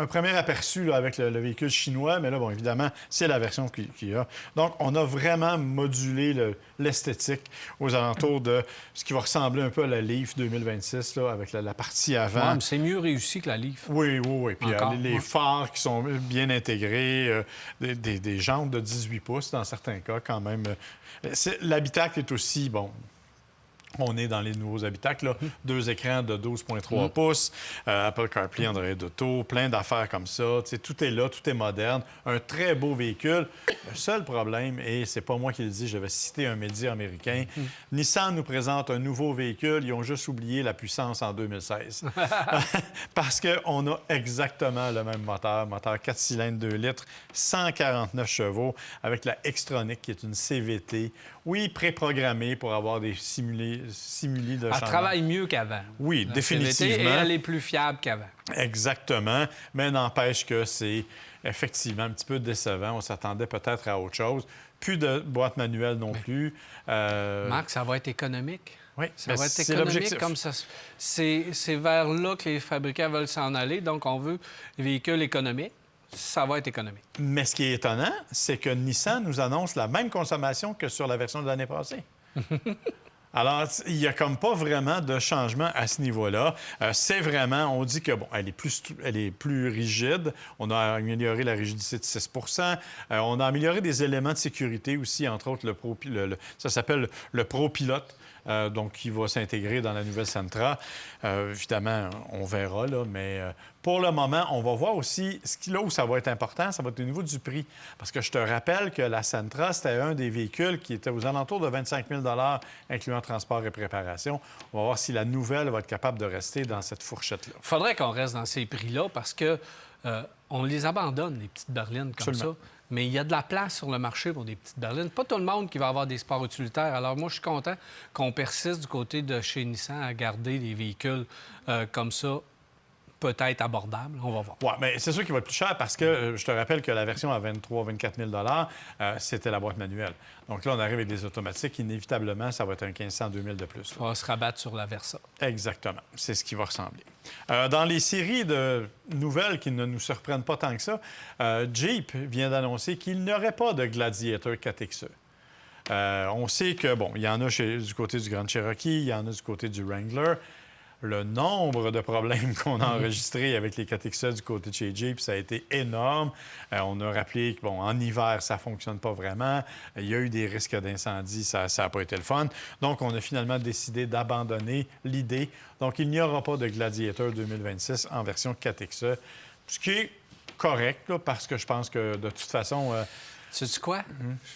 premier aperçu là, avec le véhicule chinois, mais là, bon, évidemment, c'est la version qu'il y a. Donc, on a vraiment modulé l'esthétique aux alentours de ce qui va ressembler un peu à la Leaf 2026, là, avec la partie avant. Ouais, mais c'est mieux réussi que la Leaf. Oui. Puis les phares qui sont bien intégrés, des jantes de 18 pouces dans certains cas, quand même. L'habitacle est aussi, bon... On est dans les nouveaux habitacles, là. 2 écrans de 12,3 pouces, Apple CarPlay, Android Auto, plein d'affaires comme ça. T'sais, tout est là, tout est moderne. Un très beau véhicule. Le seul problème, et c'est pas moi qui le dis, je vais citer un média américain, Nissan nous présente un nouveau véhicule. Ils ont juste oublié la puissance en 2016. Parce qu'on a exactement le même moteur 4 cylindres, 2 litres, 149 chevaux, avec la Xtronic, qui est une CVT. Oui, préprogrammée pour avoir des simulés de changement. Elle travaille mieux qu'avant. Oui, la définitivement. CVT, et elle est plus fiable qu'avant. Exactement, mais n'empêche que c'est effectivement un petit peu décevant. On s'attendait peut-être à autre chose. Plus de boîte manuelle non plus. Marc, ça va être économique. Oui, ça va être économique comme ça. C'est vers là que les fabricants veulent s'en aller. Donc, on veut des véhicules économiques. Ça va être économique. Mais ce qui est étonnant, c'est que Nissan nous annonce la même consommation que sur la version de l'année passée. Alors, il n'y a comme pas vraiment de changement à ce niveau-là. C'est vraiment, on dit que, bon, elle est plus rigide. On a amélioré la rigidité de 6 On a amélioré des éléments de sécurité aussi, entre autres, ça s'appelle le ProPilot. Donc, qui va s'intégrer dans la nouvelle Sentra. Évidemment, on verra, là, mais pour le moment, on va voir aussi, là où ça va être important, ça va être au niveau du prix. Parce que je te rappelle que la Sentra, c'était un des véhicules qui était aux alentours de 25 000 incluant transport et préparation. On va voir si la nouvelle va être capable de rester dans cette fourchette-là. Il faudrait qu'on reste dans ces prix-là parce que on les abandonne, les petites berlines comme Absolument. ça. Mais il y a de la place sur le marché pour des petites berlines. Pas tout le monde qui va avoir des sports utilitaires. Alors moi, je suis content qu'on persiste du côté de chez Nissan à garder des véhicules comme ça, peut-être abordables. On va voir. Oui, mais c'est sûr qu'il va être plus cher parce que je te rappelle que la version à 23 000 24 000 c'était la boîte manuelle. Donc là, on arrive avec des automatiques. Inévitablement, ça va être un 1500 2000 de plus. On va se rabattre sur la Versa. Exactement. C'est ce qui va ressembler. Dans les séries de nouvelles qui ne nous surprennent pas tant que ça, Jeep vient d'annoncer qu'il n'y aurait pas de Gladiator 4XE. On sait que, bon, il y en a du côté du Grand Cherokee, il y en a du côté du Wrangler. Le nombre de problèmes qu'on a enregistrés avec les 4XE du côté de chez Jeep, ça a été énorme. On a rappelé que, bon, en hiver, ça ne fonctionne pas vraiment. Il y a eu des risques d'incendie, ça n'a pas été le fun. Donc, on a finalement décidé d'abandonner l'idée. Donc, il n'y aura pas de Gladiator 2026 en version 4XE, ce qui est correct, là, parce que je pense que, de toute façon... Sais-tu quoi?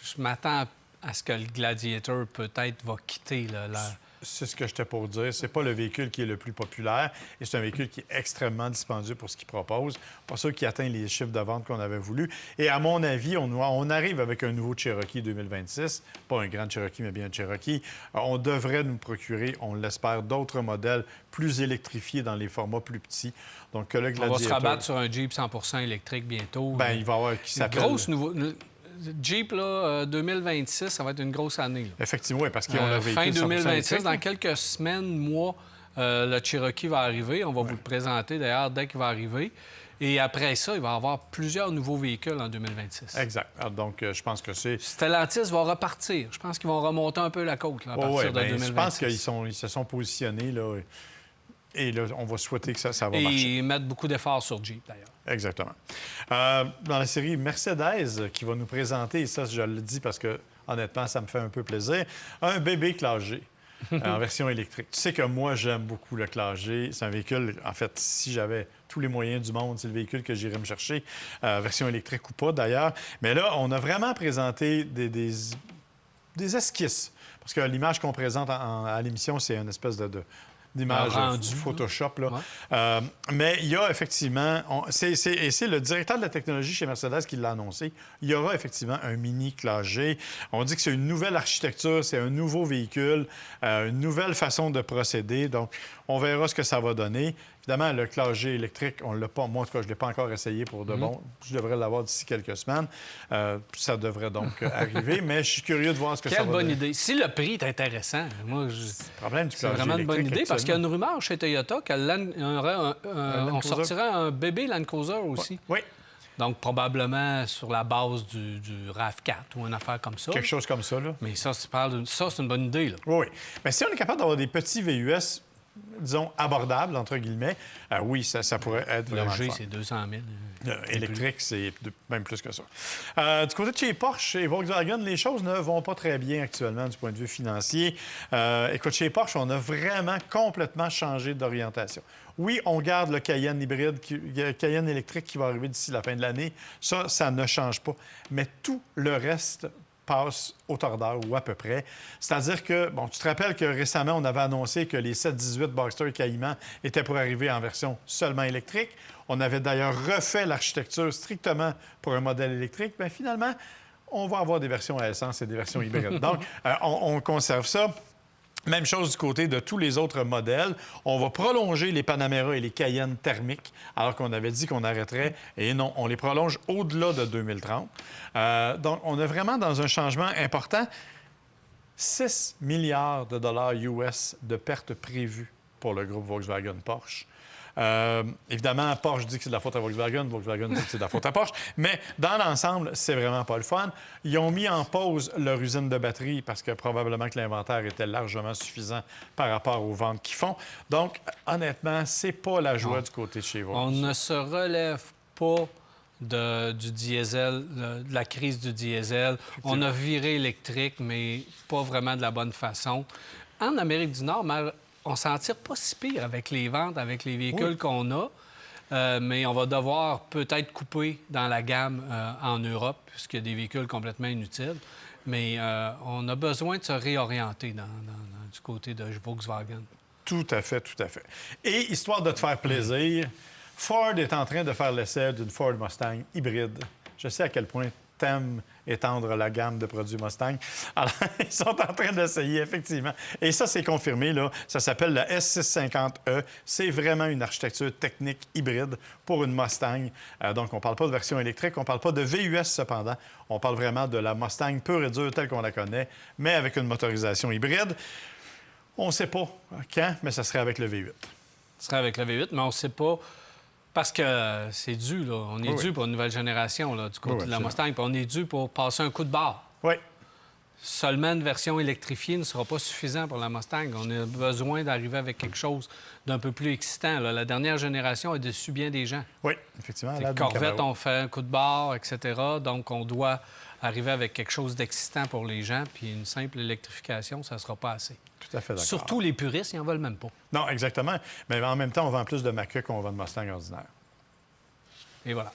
Je m'attends à ce que le Gladiator, peut-être, va quitter la... C'est ce que j'étais pour dire. C'est pas le véhicule qui est le plus populaire et c'est un véhicule qui est extrêmement dispendieux pour ce qu'il propose. Pas sûr qu'il atteint les chiffres de vente qu'on avait voulu. Et à mon avis, on arrive avec un nouveau Cherokee 2026. Pas un grand Cherokee, mais bien un Cherokee. On devrait nous procurer, on l'espère, d'autres modèles plus électrifiés dans les formats plus petits. Donc, que le Gladiator... On va se rabattre sur un Jeep 100% électrique bientôt. Bien, il va y avoir qui s'appelle... Grosse nouveau... Jeep, là, 2026, ça va être une grosse année. Là. Effectivement, oui, parce qu'ils ont le véhicule fin 2026, électrique. dans quelques semaines, mois, le Cherokee va arriver. On va vous le présenter, d'ailleurs, dès qu'il va arriver. Et après ça, il va y avoir plusieurs nouveaux véhicules en 2026. Exact. Alors, donc, je pense que c'est... Stellantis va repartir. Je pense qu'ils vont remonter un peu la côte là, à partir de 2026. Je pense qu'ils se sont positionnés, là... Et là, on va souhaiter que ça va marcher. Et ils mettent beaucoup d'efforts sur Jeep, d'ailleurs. Exactement. Dans la série Mercedes, qui va nous présenter, et ça, je le dis parce que, honnêtement, ça me fait un peu plaisir, un bébé Classe G en version électrique. Tu sais que moi, j'aime beaucoup le Classe G. C'est un véhicule, en fait, si j'avais tous les moyens du monde, c'est le véhicule que j'irais me chercher, version électrique ou pas, d'ailleurs. Mais là, on a vraiment présenté des esquisses. Parce que l'image qu'on présente à l'émission, c'est une espèce d'images rendu, Photoshop. Là. Ouais. Mais il y a effectivement... c'est le directeur de la technologie chez Mercedes qui l'a annoncé. Il y aura effectivement un Mini Classe G. On dit que c'est une nouvelle architecture, c'est un nouveau véhicule, une nouvelle façon de procéder. Donc, on verra ce que ça va donner. Évidemment, le Classe G électrique, on ne l'a pas. Moi, en tout cas, je ne l'ai pas encore essayé pour de bon. Je devrais l'avoir d'ici quelques semaines. Ça devrait donc arriver, mais je suis curieux de voir ce que ça va donner. Quelle bonne idée. Si le prix est intéressant, moi, c'est vraiment une bonne idée parce qu'il y a une rumeur chez Toyota qu'on sortirait un bébé Land Cruiser aussi. Oui. Donc, probablement sur la base du RAV4 ou une affaire comme ça. Quelque chose comme ça, là. Mais ça, c'est une bonne idée, là. Oui. Mais si on est capable d'avoir des petits VUS, disons, abordables, entre guillemets, oui, ça pourrait être Le vraiment G, le fun. c'est 200 000. Électrique, c'est même plus que ça. Du côté de chez Porsche et Volkswagen, les choses ne vont pas très bien actuellement du point de vue financier. Écoute, chez Porsche, on a vraiment complètement changé d'orientation. Oui, on garde le Cayenne hybride, Cayenne électrique qui va arriver d'ici la fin de l'année. Ça ne change pas. Mais tout le reste passe au tordeur ou à peu près. C'est-à-dire que, bon, tu te rappelles que récemment, on avait annoncé que les 718 Boxster et Caïman étaient pour arriver en version seulement électrique. On avait d'ailleurs refait l'architecture strictement pour un modèle électrique. Bien, finalement, on va avoir des versions à essence et des versions hybrides. Donc, on conserve ça. Même chose du côté de tous les autres modèles. On va prolonger les Panamera et les Cayenne thermiques, alors qu'on avait dit qu'on arrêterait. Et non, on les prolonge au-delà de 2030. Donc, on est vraiment dans un changement important. 6 milliards de dollars US de pertes prévues pour le groupe Volkswagen-Porsche. Évidemment, Porsche dit que c'est de la faute à Volkswagen dit que c'est de la faute à Porsche. Mais dans l'ensemble, c'est vraiment pas le fun. Ils ont mis en pause leur usine de batterie parce que probablement que l'inventaire était largement suffisant par rapport aux ventes qu'ils font. Donc, honnêtement, c'est pas la joie du côté de chez Volkswagen. On ne se relève pas du diesel, de la crise du diesel. On a viré électrique, mais pas vraiment de la bonne façon. En Amérique du Nord, on s'en tire pas si pire avec les ventes, avec les véhicules qu'on a, mais on va devoir peut-être couper dans la gamme en Europe, puisqu'il y a des véhicules complètement inutiles. Mais on a besoin de se réorienter du côté de Volkswagen. Tout à fait, tout à fait. Et histoire de te faire plaisir, Ford est en train de faire l'essai d'une Ford Mustang hybride. Je sais à quel point t'aimes étendre la gamme de produits Mustang. Alors, ils sont en train d'essayer, effectivement. Et ça, c'est confirmé, là. Ça s'appelle la S650E. C'est vraiment une architecture technique hybride pour une Mustang. Donc, on ne parle pas de version électrique, on ne parle pas de VUS, cependant. On parle vraiment de la Mustang pure et dure, telle qu'on la connaît, mais avec une motorisation hybride. On ne sait pas quand, mais ça serait avec le V8. Ce serait avec le V8, mais on ne sait pas... Parce que c'est dû, là. On est dû pour une nouvelle génération, là, du côté de la Mustang. Puis on est dû pour passer un coup de barre. Oui. Seulement une version électrifiée ne sera pas suffisant pour la Mustang. On a besoin d'arriver avec quelque chose d'un peu plus excitant. Là. La dernière génération a déçu bien des gens. Oui, effectivement. Les Corvette ont fait un coup de barre, etc. Donc, on doit arriver avec quelque chose d'excitant pour les gens. Puis une simple électrification, ça ne sera pas assez. Tout à fait d'accord. Surtout les puristes, ils n'en veulent même pas. Non, exactement. Mais en même temps, on vend plus de Mach-E qu'on vend de Mustang ordinaire. Et voilà.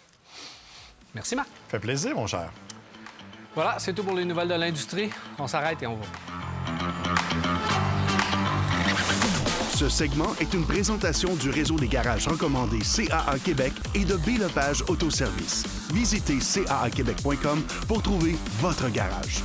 Merci, Marc. Ça fait plaisir, mon cher. Voilà, c'est tout pour les nouvelles de l'industrie. On s'arrête et on va. Ce segment est une présentation du réseau des garages recommandés CAA Québec et de B-Lepage Autoservice. Visitez caaquebec.com pour trouver votre garage.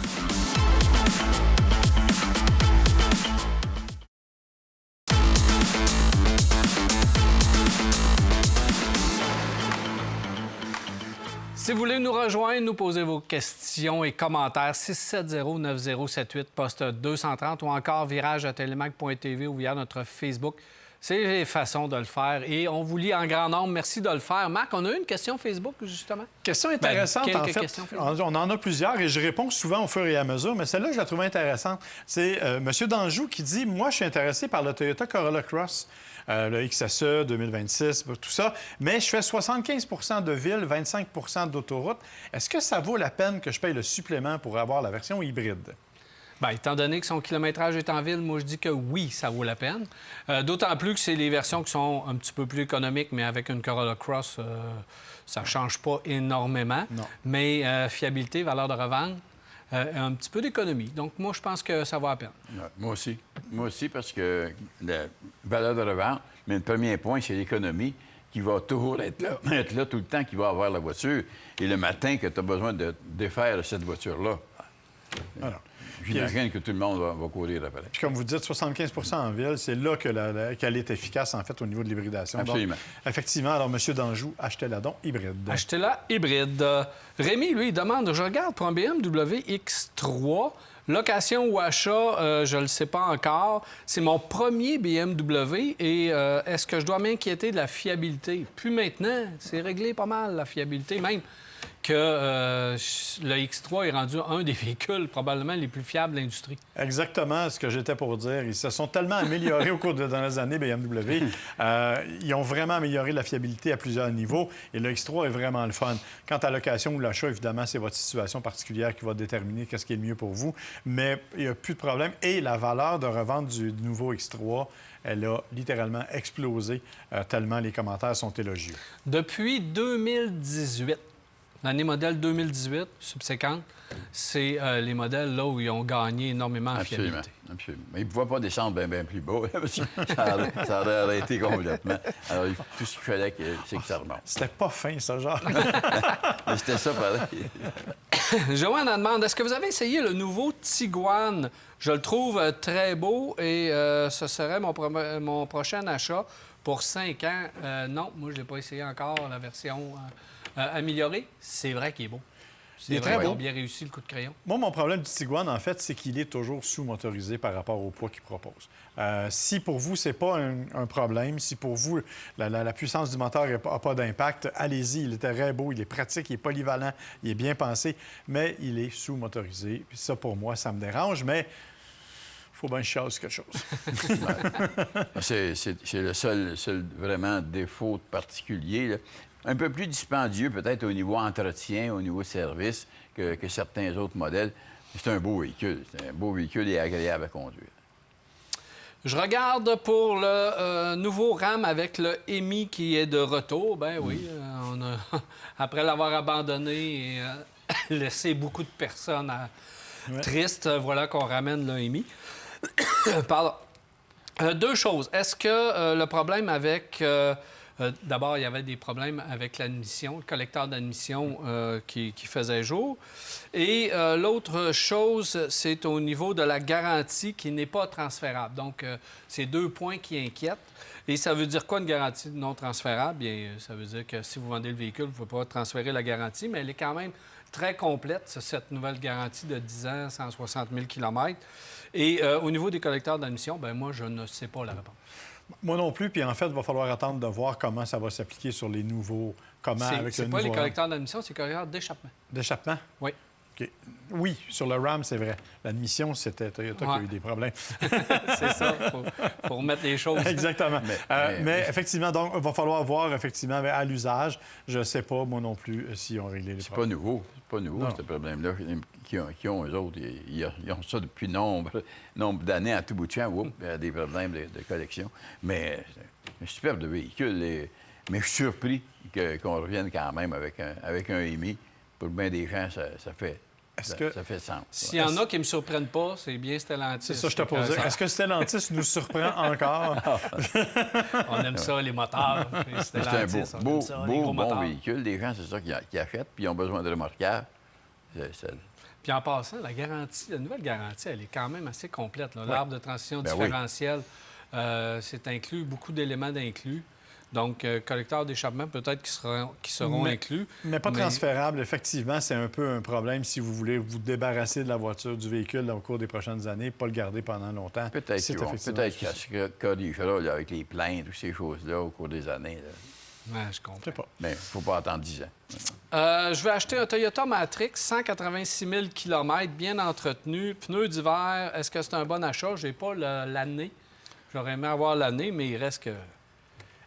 Si vous voulez nous rejoindre, nous poser vos questions et commentaires, 670-9078, poste 230 ou encore virage@telemac.tv ou via notre Facebook. C'est les façons de le faire et on vous lit en grand nombre. Merci de le faire. Marc, on a eu une question Facebook, justement? Question intéressante, en fait. On en a plusieurs et je réponds souvent au fur et à mesure, mais celle-là, je la trouve intéressante. C'est M. Danjou qui dit « Moi, je suis intéressé par le Toyota Corolla Cross. Le XSE 2026, tout ça. Mais je fais 75 de ville, 25 d'autoroute. Est-ce que ça vaut la peine que je paye le supplément pour avoir la version hybride? » Bien, étant donné que son kilométrage est en ville, moi, je dis que oui, ça vaut la peine. D'autant plus que c'est les versions qui sont un petit peu plus économiques, mais avec une Corolla Cross, ça ne change pas énormément. Non. Mais fiabilité, valeur de revente, un petit peu d'économie. Donc, moi, je pense que ça va à peine. Ouais, moi aussi. Moi aussi, parce que la valeur de revente, mais le premier point, c'est l'économie qui va toujours être là tout le temps, qui va avoir la voiture. Et le matin que tu as besoin de défaire cette voiture-là, Alors, j'imagine que tout le monde va courir après. puis comme vous dites, 75 en ville, c'est là qu'elle est efficace, en fait, au niveau de l'hybridation. Absolument. Donc, effectivement, alors, M. D'Anjou, achetez-la donc hybride. Achetez-la hybride. Rémi, lui, il demande, je regarde pour un BMW X3, location ou achat, je ne le sais pas encore. C'est mon premier BMW et est-ce que je dois m'inquiéter de la fiabilité? Puis maintenant, c'est réglé pas mal, la fiabilité, même que le X3 est rendu un des véhicules probablement les plus fiables de l'industrie. Exactement ce que j'étais pour dire. Ils se sont tellement améliorés au cours des dernières années, BMW. Ils ont vraiment amélioré la fiabilité à plusieurs niveaux. Et le X3 est vraiment le fun. Quant à la location ou l'achat, évidemment, c'est votre situation particulière qui va déterminer qu'est-ce qui est le mieux pour vous. Mais il n'y a plus de problème. Et la valeur de revente du nouveau X3, elle a littéralement explosé tellement les commentaires sont élogieux. Depuis 2018, l'année modèle 2018, subséquente, c'est les modèles là où ils ont gagné énormément en Absolument. fiabilité. Absolument. Mais ils ne pouvaient pas descendre bien plus bas. Ça aurait arrêté complètement. Alors, tout ce qu'il fallait, c'est que ça remonte. C'était pas fin, ça, genre. Mais c'était ça, pareil. Joanne en demande, est-ce que vous avez essayé le nouveau Tiguan? Je le trouve très beau et ce serait mon prochain achat pour 5 ans. Non, moi, je ne l'ai pas essayé encore, la version améliorée. C'est vrai qu'il est beau. Il est vrai très qu'ils beau. ont bien réussi le coup de crayon. Moi, mon problème du Tiguan, en fait, c'est qu'il est toujours sous-motorisé par rapport au poids qu'il propose. Si pour vous, c'est pas un problème, si pour vous, la puissance du moteur n'a pas d'impact, allez-y. Il est très beau, il est pratique, il est polyvalent, il est bien pensé, mais il est sous-motorisé. Puis ça, pour moi, ça me dérange, mais il faut bien que je chasse quelque chose. C'est le seul vraiment défaut particulier, là. Un peu plus dispendieux peut-être au niveau entretien, au niveau service que certains autres modèles. C'est un beau véhicule. C'est un beau véhicule et agréable à conduire. Je regarde pour le nouveau RAM avec le EMI qui est de retour. Ben oui, après l'avoir abandonné et laissé beaucoup de personnes tristes, voilà qu'on ramène le EMI. Pardon. Deux choses. Est-ce que le problème avec... D'abord, il y avait des problèmes avec l'admission, le collecteur d'admission qui faisait jour. Et l'autre chose, c'est au niveau de la garantie qui n'est pas transférable. Donc, c'est 2 points qui inquiètent. Et ça veut dire quoi, une garantie non transférable? Bien, ça veut dire que si vous vendez le véhicule, vous ne pouvez pas transférer la garantie, mais elle est quand même très complète, cette nouvelle garantie de 10 ans, 160 000 km. Et au niveau des collecteurs d'admission, bien, moi, je ne sais pas la réponse. Moi non plus, puis en fait, il va falloir attendre de voir comment ça va s'appliquer sur les nouveaux... C'est pas les collecteurs d'admission, c'est les collecteurs d'échappement. D'échappement? Oui. OK. Oui, sur le RAM, c'est vrai. L'admission, c'était Toyota qui a eu des problèmes. C'est ça, faut remettre les choses. Exactement. Mais effectivement, donc, il va falloir voir, effectivement, à l'usage. Je ne sais pas, moi non plus, s'ils ont réglé les problèmes. C'est pas nouveau, ce problème-là qu'ils ont, eux autres. Ils ont ça depuis nombre d'années à tout bout de champ. Oups, il y a des problèmes de collection. Mais c'est un superbe véhicule. Mais je suis surpris qu'on revienne quand même avec un EMI. Pour bien des gens, ça fait sens. S'il y en a qui ne me surprennent pas, c'est bien Stellantis. C'est ça, je te pose. Est-ce que Stellantis nous surprend encore? On aime ça, les moteurs. C'est un bon véhicule. Les gens, c'est ça qu'ils achètent, puis ils ont besoin de remorquage. Puis en passant, la nouvelle garantie, elle est quand même assez complète. L'arbre de transition différentielle, c'est inclus, beaucoup d'éléments d'inclus. Donc, collecteurs d'échappement, peut-être qui seront inclus. Mais pas transférable, effectivement, c'est un peu un problème si vous voulez vous débarrasser de la voiture, du véhicule au cours des prochaines années, pas le garder pendant longtemps. Peut-être qu'il se corrigera avec les plaintes ou ces choses-là au cours des années. Oui, je comprends. Je sais pas. Mais il ne faut pas attendre 10 ans. Je vais acheter un Toyota Matrix, 186 000 km, bien entretenu, pneus d'hiver. Est-ce que c'est un bon achat? Je n'ai pas l'année. J'aurais aimé avoir l'année, mais il reste que...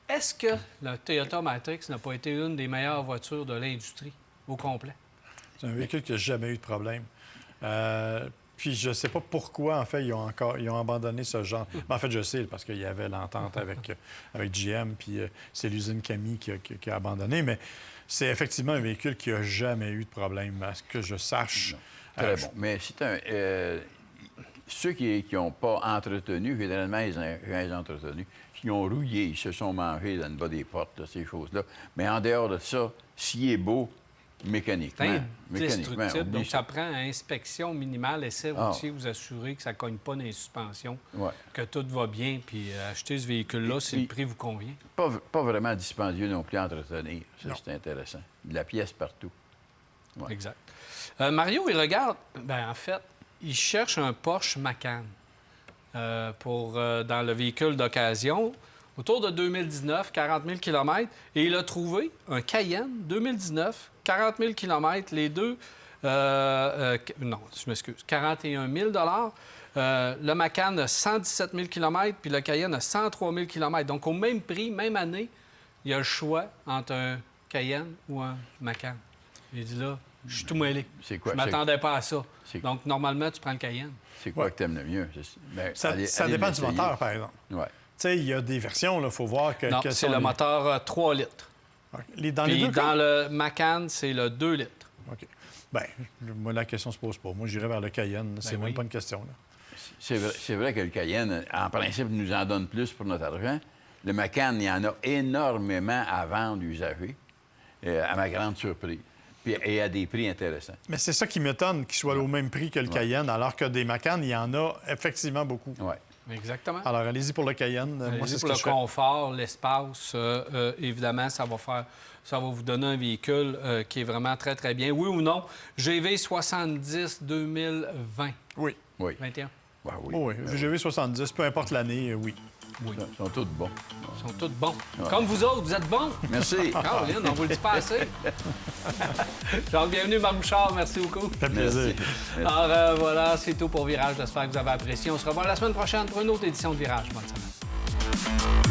Est-ce que le Toyota Matrix n'a pas été une des meilleures voitures de l'industrie au complet? C'est un véhicule qui n'a jamais eu de problème. Puis je ne sais pas pourquoi, en fait, ils ont abandonné ce genre. En fait, je sais, parce qu'il y avait l'entente avec GM, puis c'est l'usine Camille qui a abandonné. Mais c'est effectivement un véhicule qui n'a jamais eu de problème, à ce que je sache. Très bon. Mais c'est un... ceux qui n'ont pas entretenu, généralement, ils ont entretenu, qui ont rouillé, ils se sont mangés dans le bas des portes, là, ces choses-là. Mais en dehors de ça, s'il est beau, mécaniquement, Indestructible. oublie Donc, ça prend inspection minimale, essai routier, vous assurer que ça ne cogne pas dans les suspensions, Ouais. que tout va bien, puis acheter ce véhicule-là, si le prix vous convient. Pas vraiment dispendieux non plus à entretenir. Ça, c'est intéressant. De la pièce partout. Ouais. Exact. Mario, il regarde, en fait, il cherche un Porsche Macan dans le véhicule d'occasion, autour de 2019, 40 000 km, et il a trouvé un Cayenne 2019, 40 000 km, les deux, non, je m'excuse, 41 000 le Macan a 117 000 km, puis le Cayenne a 103 000 km. Donc, au même prix, même année, il y a le choix entre un Cayenne ou un Macan. J'ai dit là, je suis tout mêlé. C'est quoi? Je m'attendais pas à ça. C'est- Donc, normalement, tu prends le Cayenne. C'est quoi que tu aimes le mieux? Ça dépend du moteur, par exemple. Ouais. Tu sais, il y a des versions, il faut voir que... Non, quels c'est sont le les- moteur 3 litres. OK. Dans les Puis deux cas? dans le Macan, c'est le 2 litres. OK. Bien, moi, la question se pose pas. Moi, j'irais vers le Cayenne. C'est même oui. pas une question, là. C'est vrai que le Cayenne, en principe, nous en donne plus pour notre argent. Le Macan, il y en a énormément à vendre usagés, à ma grande surprise. Puis, et à des prix intéressants. Mais c'est ça qui m'étonne qu'il soit au même prix que le Cayenne, alors que des Macan, il y en a effectivement beaucoup. Oui. Exactement. Alors, allez-y pour le Cayenne. Moi, Allez-y c'est ce pour que le je fais. confort, l'espace, évidemment, ça va vous donner un véhicule qui est vraiment très, très bien. Oui ou non? GV70 2020. Oui. Oui. 21. Ben oui. Oui, VGV 70, peu importe l'année, oui. Oui. Ils sont tous bons. Ils sont tous bons. Comme vous autres, vous êtes bons. Merci. Caroline, on vous le dit pas assez. Donc, bienvenue, Marc Bouchard. Merci beaucoup. Ça fait plaisir. Merci. Alors, voilà, c'est tout pour Virage. J'espère que vous avez apprécié. On se revoit la semaine prochaine pour une autre édition de Virage. Bonne semaine.